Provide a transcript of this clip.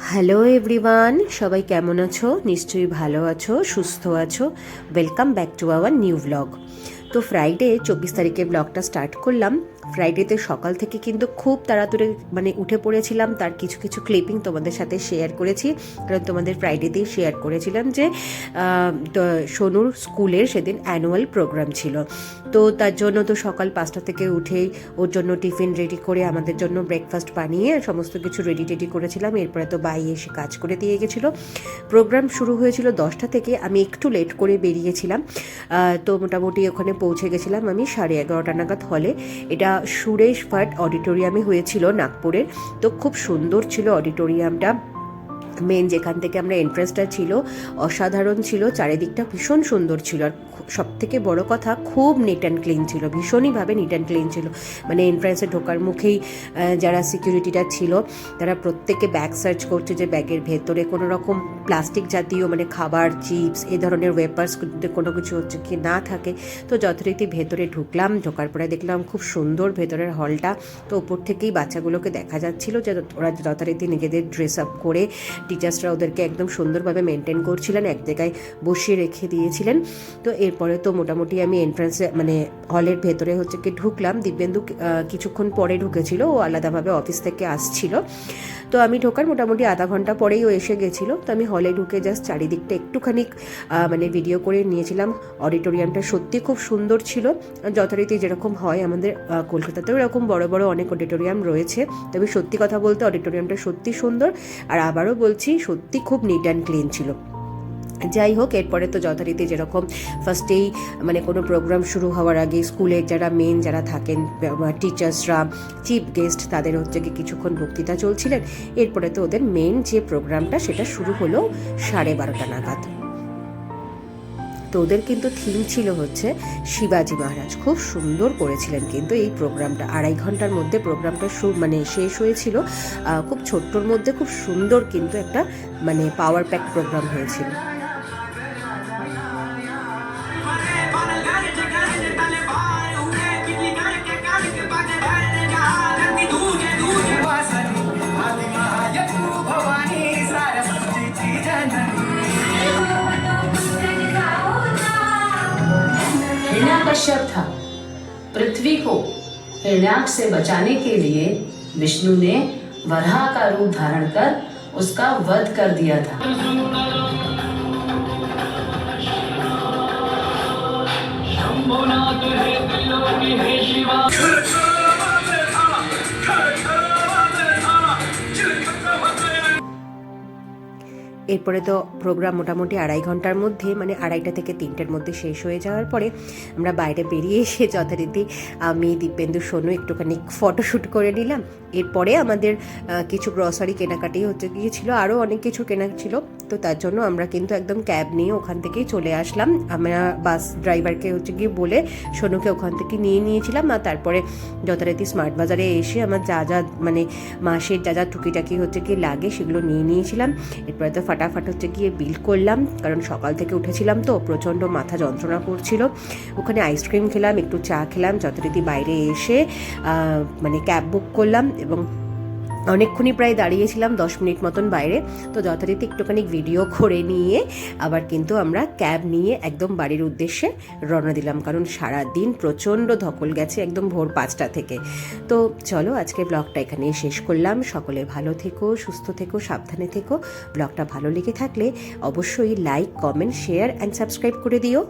Hello everyone, সবাই কেমন আছো? নিশ্চয়ই ভালো আছো, সুস্থ আছো। Welcome back to our new blog. তো ফ্রাইডে 24 তারিখে ব্লগটা স্টার্ট করলাম। ফ্রাইডেতে সকাল থেকে কিন্তু খুব তাড়াতাড়ি উঠে পড়েছিলাম। তার কিছু কিছু ক্লিপিং তোমাদের সাথে শেয়ার করেছি, কারণ তোমাদের ফ্রাইডেতেই শেয়ার করেছিলাম যে সোনুর স্কুলের সেদিন অ্যানুয়াল প্রোগ্রাম ছিল। তো তার জন্য তো সকাল 5টা থেকে উঠেই ওর জন্য টিফিন রেডি করে আমাদের জন্য ব্রেকফাস্ট বানিয়ে সমস্ত কিছু রেডি করেছিলাম। এরপরে তো বাই এসে কাজ করে দিয়ে গেছিলো। প্রোগ্রাম শুরু হয়েছিল 10টা থেকে, আমি একটু লেট করে বেরিয়েছিলাম। তো মোটামুটি ওখানে পৌঁছে গেছিলাম আমি 11:30 নাগাদ হলে। এটা সুরেশ ভাট অডিটোরিয়ামে হয়েছিল নাগপুরের। তো খুব সুন্দর ছিল অডিটোরিয়ামটা। মেন যেখান থেকে আমরা এন্ট্রান্সটা ছিল অসাধারণ ছিল, চারিদিকটা ভীষণ সুন্দর ছিল। আর সব থেকে বড় কথা, খুব নিট অ্যান্ড ক্লিন ছিল, ভীষণইভাবে নিট অ্যান্ড ক্লিন ছিল। এন্ট্রান্সে ঢোকার মুখেই যারা সিকিউরিটিটা ছিল তারা প্রত্যেকে ব্যাগ সার্চ করছে যে ব্যাগের ভেতরে কোনো রকম প্লাস্টিক জাতীয় খাবার, চিপস, এ ধরনের ওয়েপার্স কোনো কিছু হচ্ছে কি না থাকে। তো যথারীতি ভেতরে ঢুকলাম, ঢোকার পরে দেখলাম খুব সুন্দর ভেতরের হলটা। তো ওপর থেকেই বাচ্চাগুলোকে দেখা যাচ্ছিল যে ওরা যথারীতি নিজেদের ড্রেস আপ করে টিচার্সরা ওদেরকে একদম সুন্দরভাবে মেনটেন করছিলেন, এক জায়গায় বসিয়ে রেখে দিয়েছিলেন। তো এরপরে তো মোটামুটি আমি এন্ট্রান্সে হলের ভেতরে হচ্ছে কি ঢুকলাম। দিব্যেন্দু কিছুক্ষণ পরে ঢুকেছিল, ও আলাদাভাবে অফিস থেকে আসছিল। তো আমি ঢোকার মোটামুটি আধা ঘন্টা পরেই ও এসে গেছিলো। তো আমি হলে ঢুকে জাস্ট চারিদিকটা একটুখানি ভিডিও করে নিয়েছিলাম। অডিটোরিয়ামটা সত্যি খুব সুন্দর ছিল, যথারীতি যেরকম হয় আমাদের কলকাতাতেও এরকম বড় বড় অনেক অডিটোরিয়াম রয়েছে। তবে সত্যি কথা বলতে অডিটোরিয়ামটা সত্যি সুন্দর। আর আবারও বলছি, সত্যি খুব নিট অ্যান্ড ক্লিন ছিল। যাই হোক, এরপরে তো যথারীতি যেরকম ফার্স্টেই কোনো প্রোগ্রাম শুরু হওয়ার আগে স্কুলের যারা থাকেন টিচার্সরা, চিফ গেস্ট, তাদের হচ্ছে কি কিছুক্ষণ বক্তৃতা চলছিলেন। এরপরে তো ওদের মেন যে প্রোগ্রামটা সেটা শুরু হলো 12:30 নাগাদ। তো ওদের কিন্তু থিম ছিল হচ্ছে শিবাজি মহারাজ। খুব সুন্দর করেছিলেন কিন্তু এই প্রোগ্রামটা। 2.5 ঘন্টার মধ্যে প্রোগ্রামটা শেষ হয়েছিল। খুব ছোট্টর মধ্যে খুব সুন্দর কিন্তু একটা পাওয়ার প্যাক প্রোগ্রাম হয়েছিল। हिरण्यकश्यप था। पृथ्वी को हिरण्याक्ष से बचाने के लिए विष्णु ने वराह का रूप धारण कर उसका वध कर दिया था। এরপরে তো প্রোগ্রাম মোটামুটি 2.5 ঘন্টার মধ্যে 2:30 থেকে 3টের মধ্যে শেষ হয়ে যাওয়ার পরে আমরা বাইরে বেরিয়ে এসে যথারীতি আমি, দিব্যেন্দু, সোনু একটুখানি ফটোশ্যুট করে নিলাম। এরপরে আমাদের কিছু গ্রসারি কেনাকাটি গিয়েছিলো, আরও অনেক কিছু কেনা ছিল। তো তার জন্য আমরা কিন্তু একদম ক্যাব নিয়ে ওখান থেকেই চলে আসলাম। আমরা বাস ড্রাইভারকে গিয়ে বলে সোনুকে ওখান থেকে নিয়ে নিয়েছিলাম। আর তারপরে যথারীতি স্মার্ট বাজারে এসে আমার যা মাসের যা টুকিটাকি কি লাগে সেগুলো নিয়ে নিয়েছিলাম। এরপরে তো ফাটাফাট গিয়ে বিল করলাম, কারণ সকাল থেকে উঠেছিলাম তো প্রচণ্ড মাথা যন্ত্রণা করছিল। ওখানে আইসক্রিম খেলাম, একটু চা খেলাম। যথারীতি বাইরে এসে ক্যাব বুক করলাম এবং অনেকক্ষণই প্রায় দাঁড়িয়েছিলাম, 10 মিনিট মতন বাইরে। তো যথারীতি একটুখানি ভিডিও করে নিয়ে আবার কিন্তু আমরা ক্যাব নিয়ে একদম বাড়ির উদ্দেশ্যে রওনা দিলাম, কারণ সারাদিন প্রচণ্ড ধকল গেছে একদম ভোর 5টা থেকে। তো চলো আজকে ব্লগটা এখানেই শেষ করলাম। সকলে ভালো থেকো, সুস্থ থেকো, সাবধানে থেকো। ব্লগটা ভালো লেগে থাকলে অবশ্যই like, comment, share and subscribe করে দিও।